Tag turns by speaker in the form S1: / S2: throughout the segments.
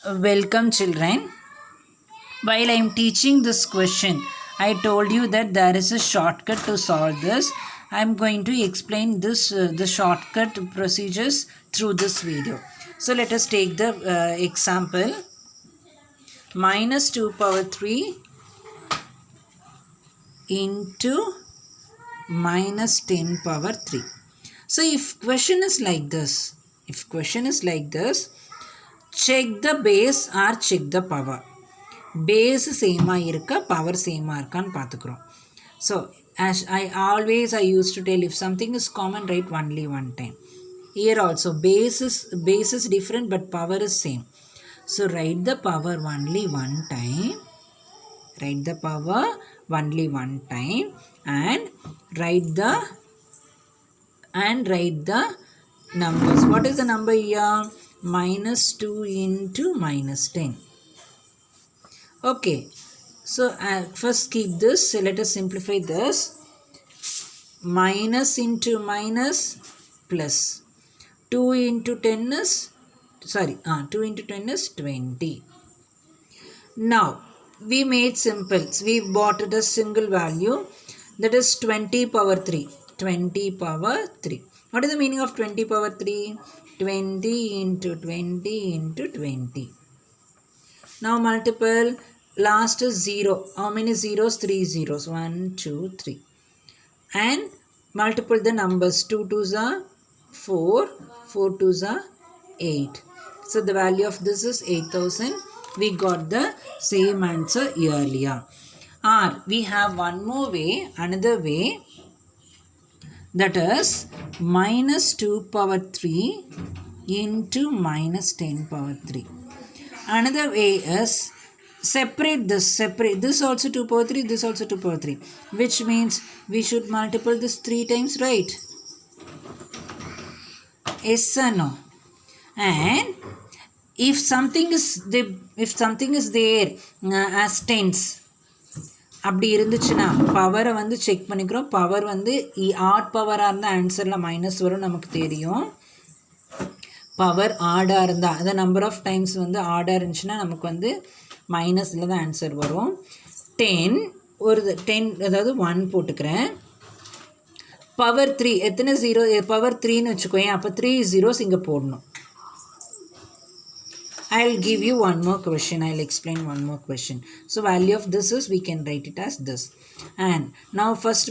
S1: Welcome, children. While I am teaching this question, I told you that there is a shortcut to solve this. I am going to explain this the shortcut procedures through this video. So let us take the example. Minus 2 power 3 into minus 10 power 3. So if question is like this, check the base or check the power. Base same irukka, power same irukkan paathukurom. So as I used to tell, if something is common, write only one time. Here also base is different but power is same. So write the power only one time. Write the power only one time and write the numbers. What is the number here? Minus 2 into minus 10. Okay, so first keep this. So let us simplify this. Minus into minus plus 2 into 10 is 2 into 10 is 20. Now we made simple. We bought it a single value, that is 20 power 3. 20 power 3. What is the meaning of 20 power 3? 20 into 20 into 20. Now multiple. Last is 0. How many zeros? 3 zeros. 1, 2, 3. And multiple the numbers. 2 2s are 4. 4 2s are 8. So the value of this is 8000. We got the same answer earlier. Or we have one more way, another way. That is minus 2 power 3 into minus 10 power 3. Another way is separate this also 2 power 3, this also 2 power 3, which means we should multiply this 3 times, right? Yes or no? And if something is there as tens, அப்படி இருந்துச்சுன்னா பவரை வந்து check பண்ணிக்கிறோம். Power வந்து add பவராக இருந்தால் ஆன்சரில் minus வரும், நமக்கு தெரியும். பவர் ஆடாக இருந்தால், அந்த நம்பர் ஆஃப் டைம்ஸ் வந்து ஆடாக இருந்துச்சுன்னா நமக்கு வந்து மைனஸில் தான் ஆன்சர் வரும். 10 அதாவது 1 போட்டுக்கிறேன். பவர் 3 எத்தனை ஜீரோ? பவர் 3ன்னு வச்சுக்கோயேன். அப்போ 3 zeros இங்கே போடணும். I'll give you one more question. I'll explain one more question. So value of this is, we can write it as this. And now first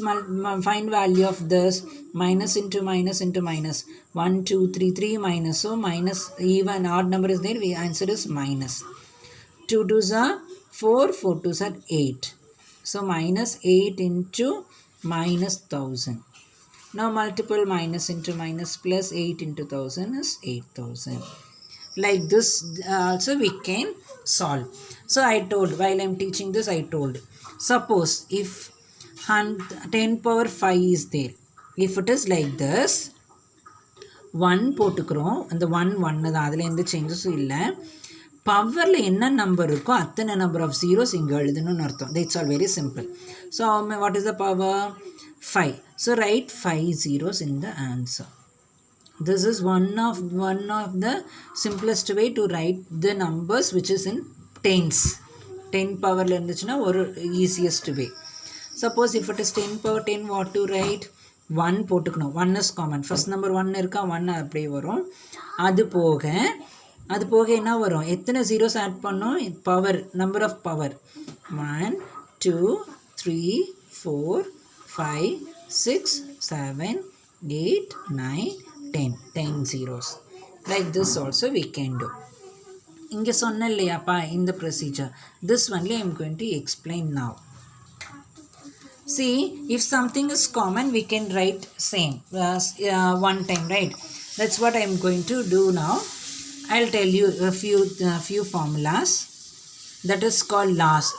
S1: find value of this. Minus into minus into minus. 1 2 3 3 minus. So minus, even odd number is there, answer is minus. 2 2s are 4. 4 2s are 8. So minus 8 into minus 1000. Now multiple minus into minus plus 8 into 1000 is 8000. Like this also we can solve. So I told, while I am teaching this, I told, suppose if 10 power 5 is there, if it is like this, 1 போட்டுக்கிறோம். அந்த 1 தான், அதில் எந்த சேஞ்சஸும் இல்லை. பவரில் என்ன number இருக்கோ அத்தனை நம்பர் ஆஃப் ஜீரோஸ் இங்கே எழுதணும்னு அர்த்தம். That's all very simple. So what is the power? 5. So right 5 zeros in the answer. This is one of the simplest way to write the numbers which is in tens. 10 power இருந்துச்சுன்னா ஒரு easiest way. Suppose if it is 10 power 10, what to write? 1 போட்டுக்கணும். 1 is common. First number 1 இருக்கா, 1 அப்படியே வரும். அது போக என்ன வரும்? எத்தனை zeros ஆட் பண்ணோம்? Power, number of power. 1 2 3 4 5 6 7 8 9 10 zeros. Like this also we can do. இங்கே சொன்ன இல்லையாப்பா இந்த procedure. This only I am going to explain now. See, if something is common, we can write same one time, right? That's what I am going to do now. I'll tell you a few formulas. That is called last.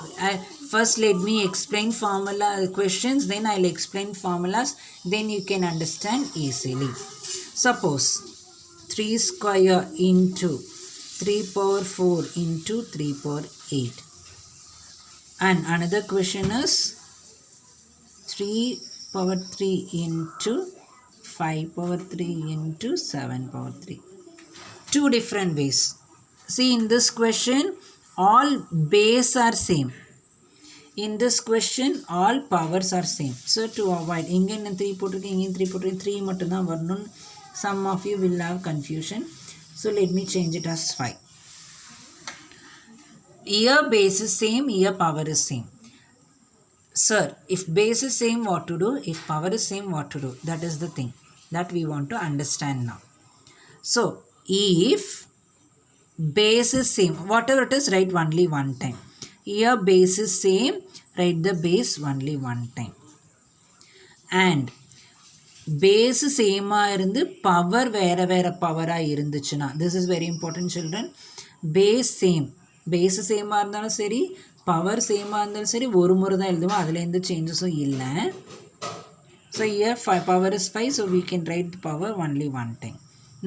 S1: First let me explain formula questions, then I'll explain formulas, then you can understand easily. Suppose 3 square into 3 power 4 into 3 power 8. And another question is 3 power 3 into 5 power 3 into 7 power 3. Two different ways. See, in this question all base are same. In this question all powers are same. So to avoid இங்க என்ன 3 போட்டிருக்கு, இங்க 3 போட்டிருக்கு, 3 மட்டும் தான் வரணும். Some of you will have confusion. So let me change it as 5. Here base is same, here power is same. Sir, if base is same, what to do? If power is same, what to do? That is the thing that we want to understand now. So if base is same, whatever it is, write only one time. Here base is same, write the base only one time. And base same இருந்து power வேற வேற பவரா இருந்துச்சுன்னா, this is very important children. Base same இருந்தாலும் சரி, power சேமாக இருந்தாலும் சரி, ஒரு முறை தான் எழுதுவோம், அதில் எந்த சேஞ்சஸும் இல்லை. So here power is 5, so we can write the power only one time.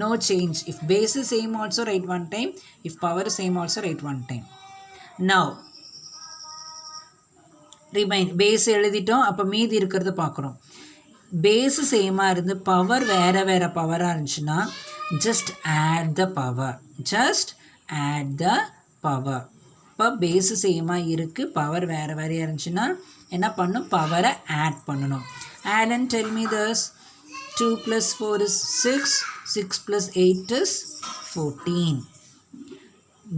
S1: No change. If base is same also write one time. If power is same also write one time. Now remind, base எழுதிட்டோம், அப்போ மீதி இருக்கிறத பார்க்குறோம். Base சேமாக இருந்து power வேறு வேறு பவராக இருந்துச்சுன்னா ஜஸ்ட் ஆட் த பவர். இப்போ பேஸு சேமாக இருக்குது, பவர் வேறு வேறையாக இருந்துச்சுன்னா என்ன பண்ணும்? பவரை ஆட் பண்ணணும். Add and tell me thus. 2 + 4 is 6. 6 + 8 is 14.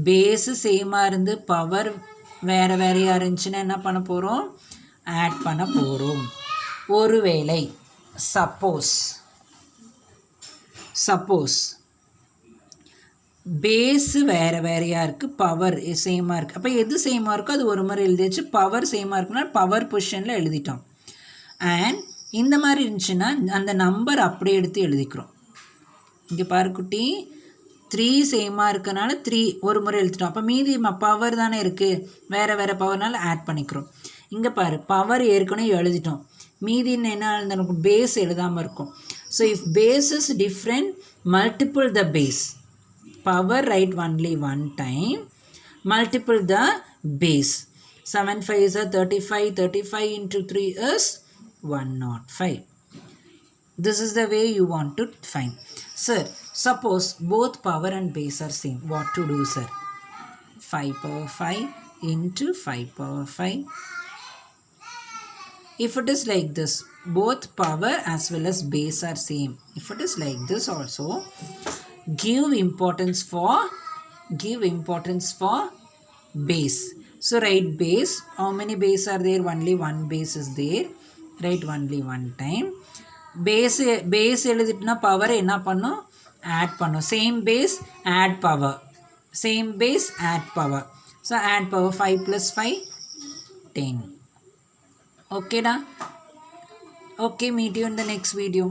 S1: Base சேமாக இருந்து பவர் வேறு வேறையாக இருந்துச்சுன்னா என்ன பண்ண போகிறோம்? ஆட் பண்ண போகிறோம். ஒருவேளை சப்போஸ் பேஸு வேறு வேறையாக இருக்குது, பவர் சேமாக இருக்குது. அப்போ எது சேமாக இருக்கோ அது ஒரு முறை எழுதியாச்சு. பவர் சேமாக இருக்குன்னா பவர் பொசிஷனில் எழுதிட்டோம். அண்ட் இந்த மாதிரி இருந்துச்சுன்னா அந்த நம்பர் அப்படியே எடுத்து எழுதிக்கிறோம். இங்கே பாரு குட்டி, 3 சேமாக இருக்கனால 3 ஒரு முறை எழுதிட்டோம். அப்போ மீதி பவர் தானே இருக்குது, வேறு வேறு பவர்னால ஆட் பண்ணிக்கிறோம். இங்கே பாரு, பவர் ஏற்கனவே எழுதிட்டோம், மீதின்னு என்ன எழுதணும்? பேஸ் எழுதாமல் இருக்கும். So if base is different, multiple the base. Power write only one time, multiple the base. 7 5 is 35. 35 into 3 is 105. This is the way you want to find. Sir, suppose both power and base are same. What to do, sir? 5 power 5 into 5 power 5. If it is like this, both power as well as base are same. If it is like this also, give importance for base. So write base. How many base are there? Only one base is there. Write only one time. Base எழுதிட்டுனா power என்ன பண்ணும்? Add பண்ணும். Same base add power. So add power. 5 + 5 10. Okay da? Okay, meet you in the next video.